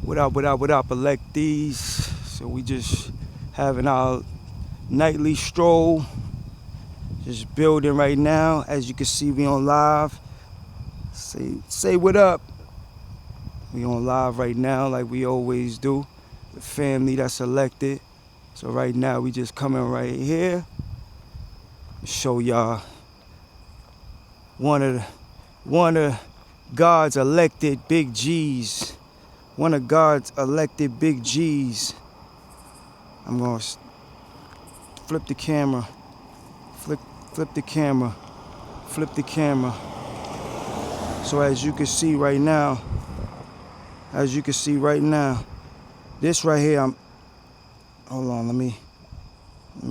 What up, electees? So we just having our nightly stroll, just building right now. As you can see, we on live. Say what up. We on live right now like we always do. The family that's elected. So right now we just coming right here. Show y'all one of God's elected big G's. One of God's elected big G's. I'm gonna flip the camera. Flip the camera. Flip the camera. So as you can see right now, this right here, hold on, let me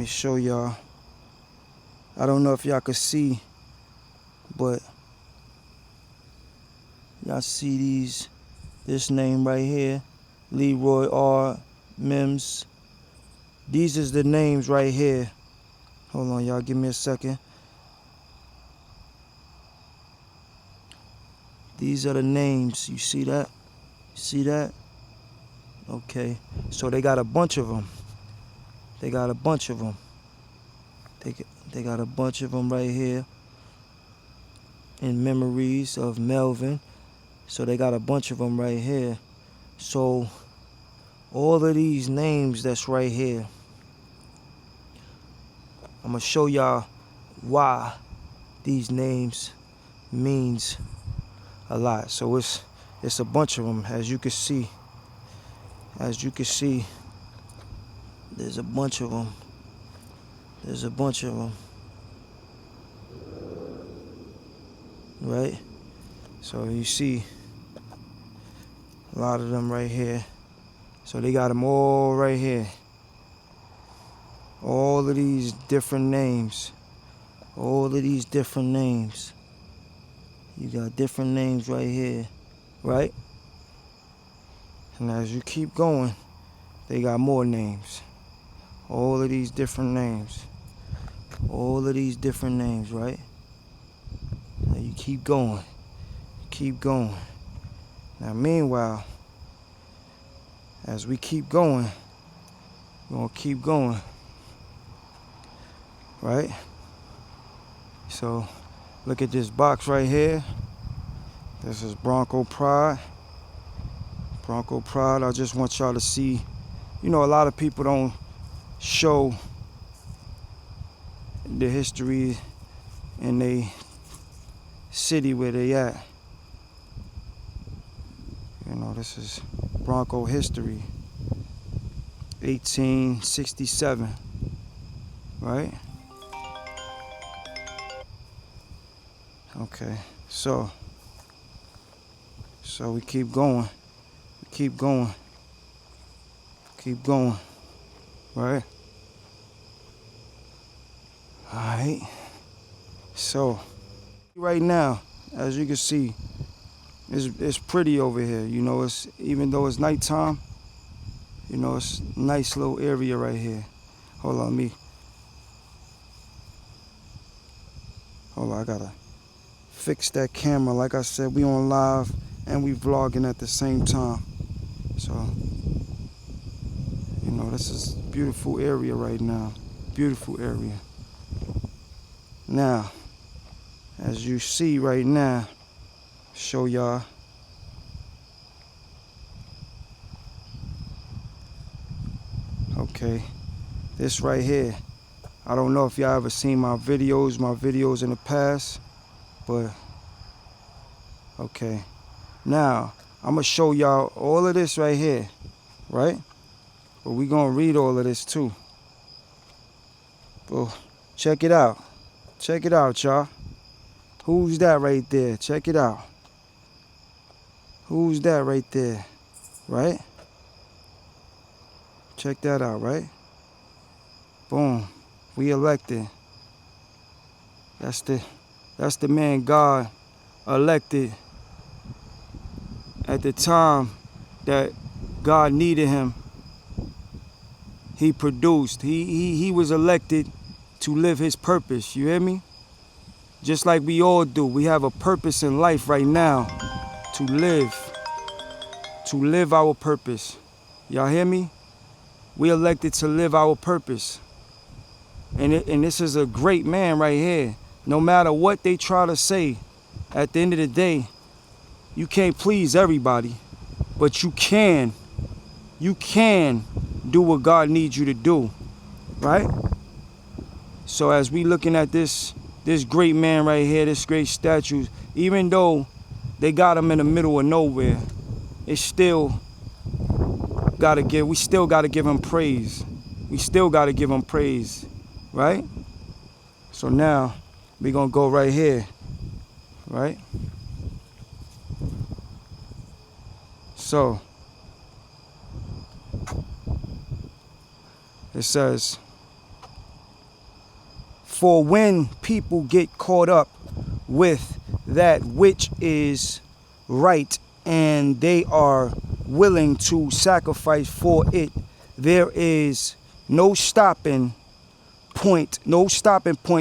show y'all. I don't know if y'all can see, but y'all see this name right here, Leroy R. Mims. These is the names right here. Hold on, y'all, give me a second. These are the names. You see that? See that? Okay. So they got a bunch of them. They got a bunch of them right here. In memories of Melvin. So they got a bunch of them right here. So all of these names that's right here, I'm gonna show y'all why these names means a lot. So it's a bunch of them, as you can see. As you can see, there's a bunch of them. There's a bunch of them. Right? So you see a lot of them right here. So they got them all right here. All of these different names. All of these different names. You got different names right here, right? And as you keep going, they got more names. All of these different names. All of these different names, right? Now you keep going. Keep going. Now meanwhile, as we keep going, we're gonna keep going. Right? So look at this box right here. This is Bronco Pride. Bronco Pride. I just want y'all to see. You know, a lot of people don't show the history in the city where they at. You know, this is Bronco history. 1867. Right? Okay, so we keep going, keep going, right? All right. So right now, as you can see, it's pretty over here. You know, it's even though it's nighttime, you know, it's a nice little area right here. Hold on, I gotta fix that camera. Like I said, we on live and we vlogging at the same time. So, you know, this is a beautiful area right now. Beautiful area. Now, as you see right now, show y'all. Okay, this right here. I don't know if y'all ever seen my videos in the past, but okay. Now, I'm gonna show y'all all of this right here, right? But we gonna read all of this too. Well, check it out. Check it out, y'all. Who's that right there? Check it out. Who's that right there? Right? Check that out, right? Boom. We elected. That's the man God elected at the time that God needed him. He produced. He was elected to live his purpose. You hear me? Just like we all do. We have a purpose in life right now to live. to live our purpose. Y'all hear me? We elected to live our purpose. And this is a great man right here. No matter what they try to say, at the end of the day, you can't please everybody, but you can do what God needs you to do, right? So as we looking at this great man right here, this great statue, even though they got him in the middle of nowhere, it's still we still gotta give him praise. We still gotta give him praise, right? So now we gonna go right here, right? So it says, for when people get caught up with that which is right and they are willing to sacrifice for it, there is no stopping point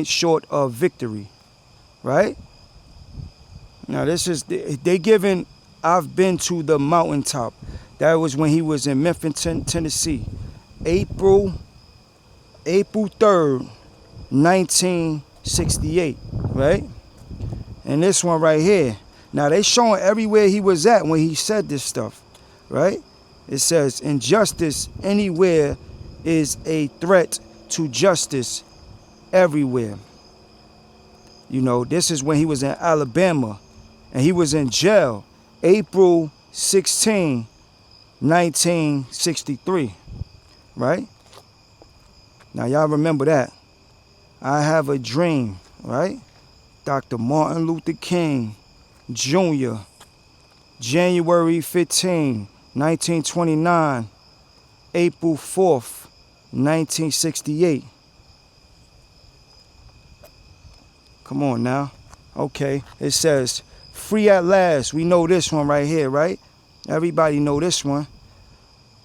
short of victory, right? Now this is, they giving, I've been to the mountaintop. That was when he was in Memphis, Tennessee, April 3rd, 1968, right? And this one right here. Now they showing everywhere he was at when he said this stuff, right? It says, injustice anywhere is a threat to justice everywhere. You know, this is when he was in Alabama and he was in jail, April 16, 1963, right? Now y'all remember that. I have a dream, right? Dr. Martin Luther King Jr., January 15, 1929, April 4th, 1968. Come on now. Okay, it says, free at last. We know this one right here, right? Everybody know this one.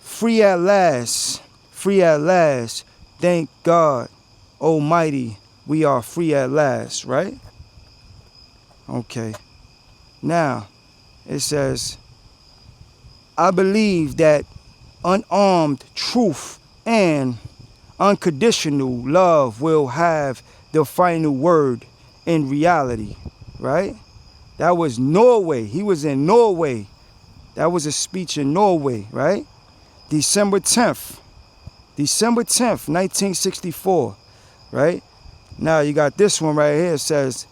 Free at last. Free at last. Thank God Almighty, we are free at last, right? Okay. Now, it says, I believe that unarmed truth and unconditional love will have the final word in reality, right? That was Norway. He was in Norway. That was a speech in Norway, right? December 10th, 1964, right? Now you got this one right here. It says,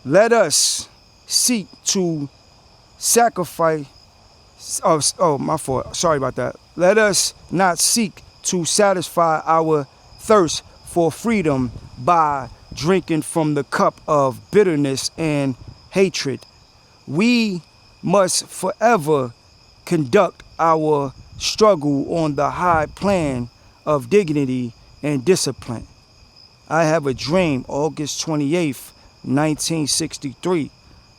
let us seek to sacrifice, oh, my fault, sorry about that. Let us not seek to satisfy our thirst for freedom by drinking from the cup of bitterness and hatred. We must forever conduct our struggle on the high plane of dignity and discipline. I have a dream, August 28th, 1963,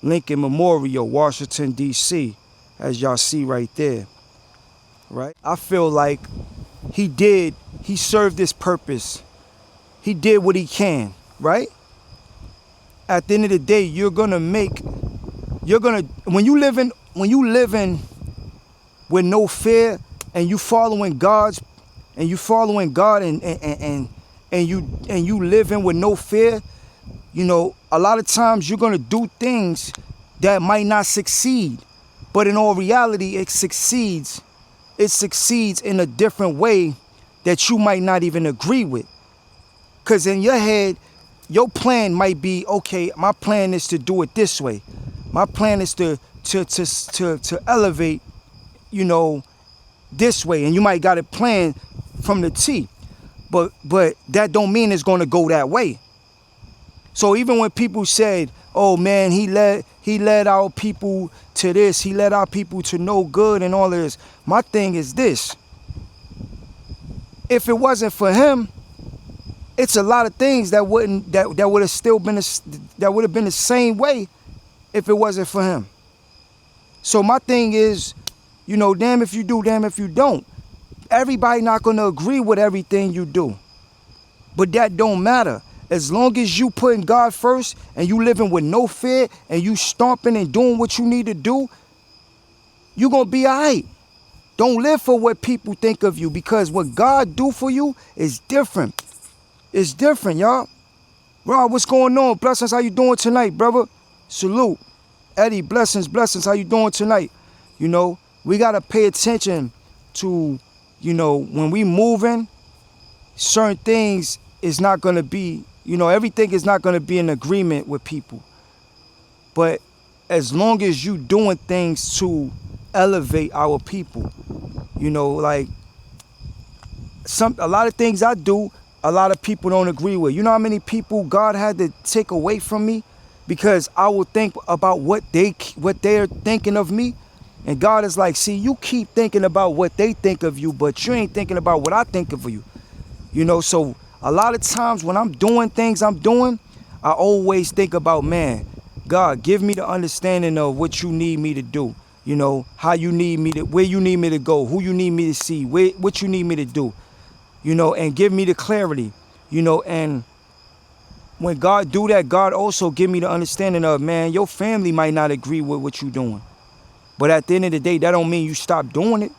Lincoln Memorial, Washington, D.C., as y'all see right there, right? I feel like he served his purpose. He did what he can, right? At the end of the day, when you living with no fear and you following God and you living with no fear, you know, a lot of times you're gonna do things that might not succeed, but in all reality, it succeeds. It succeeds in a different way that you might not even agree with. Cause in your head, your plan might be, okay, my plan is to do it this way. My plan is to elevate, you know, this way, and you might got it planned from the T, but that don't mean it's gonna go that way. So even when people said, oh man, he led our people to this, he led our people to no good and all of this, my thing is this: if it wasn't for him, it's a lot of things that would have been the same way if it wasn't for him. So my thing is, you know, damn if you do, damn if you don't. Everybody not gonna agree with everything you do, but that don't matter. As long as you putting God first and you living with no fear and you stomping and doing what you need to do, you're going to be all right. Don't live for what people think of you, because what God do for you is different. It's different, y'all. Rob, what's going on? Blessings, how you doing tonight, brother? Salute. Eddie, blessings, blessings, how you doing tonight? You know, we got to pay attention to, you know, when we moving, certain things is not going to be, you know, everything is not going to be in agreement with people. But as long as you doing things to elevate our people, you know, like a lot of things I do, a lot of people don't agree with. You know how many people God had to take away from me because I will think about what they're thinking of me, and God is like, see, you keep thinking about what they think of you, but you ain't thinking about what I think of you. You know, so a lot of times when I'm doing things I always think about, man, God, give me the understanding of what you need me to do. You know, how you need me to, where you need me to go, who you need me to see, what you need me to do. You know, and give me the clarity, you know, and when God do that, God also give me the understanding of, man, your family might not agree with what you're doing. But at the end of the day, that don't mean you stop doing it.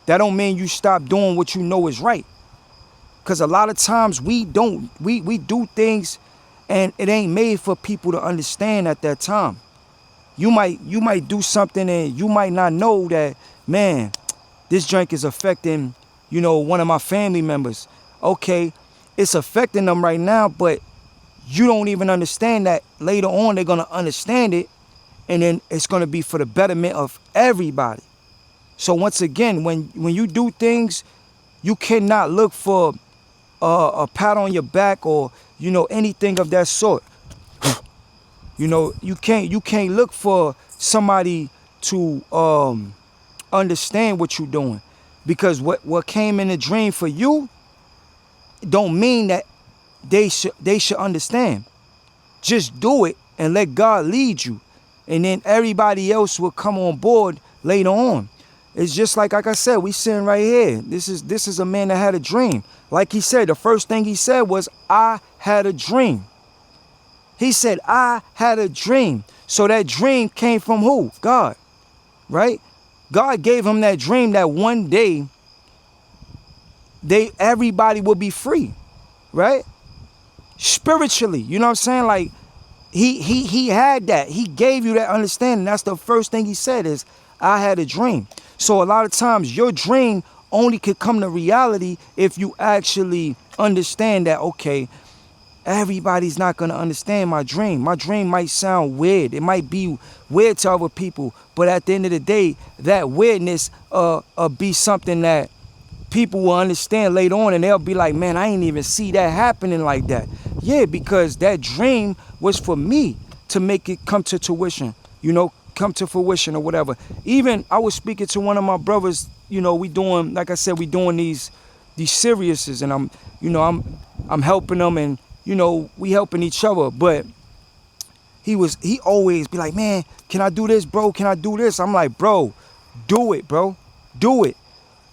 That don't mean you stop doing what you know is right. Because a lot of times we do things and it ain't made for people to understand at that time. You might do something and you might not know that, man, this drink is affecting, you know, one of my family members. Okay, it's affecting them right now, but you don't even understand that later on they're going to understand it, and then it's going to be for the betterment of everybody. So once again, when you do things, you cannot look for a pat on your back or, you know, anything of that sort. You know, you can't look for somebody to understand what you're doing, because what came in a dream for you don't mean that they should understand. Just do it and let God lead you, and then everybody else will come on board later on. It's just like I said, we sitting right here. This is a man that had a dream. Like he said, the first thing he said was, I had a dream. He said, I had a dream. So that dream came from who? God, right? God gave him that dream that one day everybody will be free, right? Spiritually, you know what I'm saying? Like he had that. He gave you that understanding. That's the first thing he said is, I had a dream. So a lot of times your dream only could come to reality if you actually understand that, okay, everybody's not going to understand my dream. My dream might sound weird. It might be weird to other people, but at the end of the day, that weirdness be something that people will understand later on, and they'll be like, man, I ain't even see that happening like that. Yeah, because that dream was for me to make it come to tuition, you know, come to fruition or whatever. Even I was speaking to one of my brothers, you know, we doing, like I said, we doing these seriouses, and I'm helping them, and, you know, we helping each other. But he always be like, man, can I do this, bro? Can I do this? I'm like, bro, do it, bro. Do it.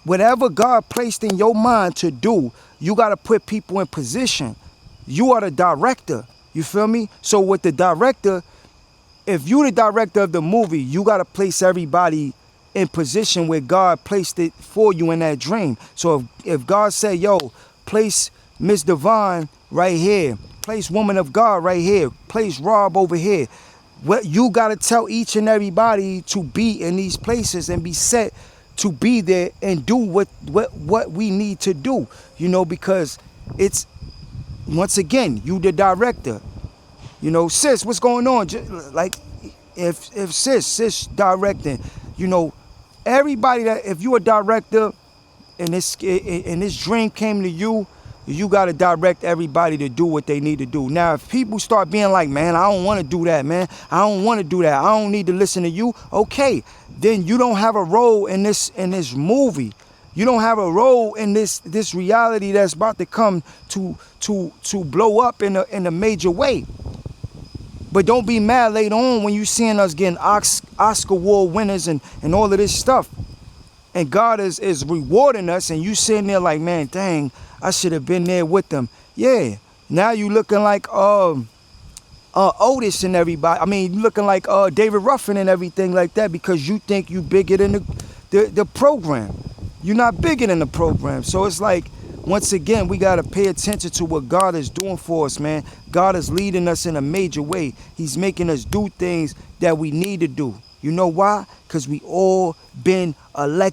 Whatever God placed in your mind to do, you got to put people in position. You are the director. You feel me? So with the director, if you the director of the movie, you got to place everybody in position where God placed it for you in that dream. So if God said, yo, place Miss Divine right here, place Woman of God right here, place Rob over here, what you got to tell each and everybody to be in these places and be set to be there and do what we need to do, you know, because it's, once again, you the director. You know, sis, what's going on? Like, if sis directing, you know, everybody that, if you a director and this dream came to you, you got to direct everybody to do what they need to do. Now, if people start being like, man, I don't want to do that, man. I don't want to do that. I don't need to listen to you. Okay, then you don't have a role in this movie. You don't have a role in this reality that's about to come to blow up in a major way. But don't be mad later on when you seeing us getting Oscar Award winners and all of this stuff. And God is rewarding us, and you sitting there like, man, dang, I should have been there with them. Yeah, now you looking like Otis and everybody. I mean, you looking like David Ruffin and everything like that because you think you bigger than the program. You're not bigger than the program. So it's like, once again, we got to pay attention to what God is doing for us, man. God is leading us in a major way. He's making us do things that we need to do. You know why? Because we all been elected.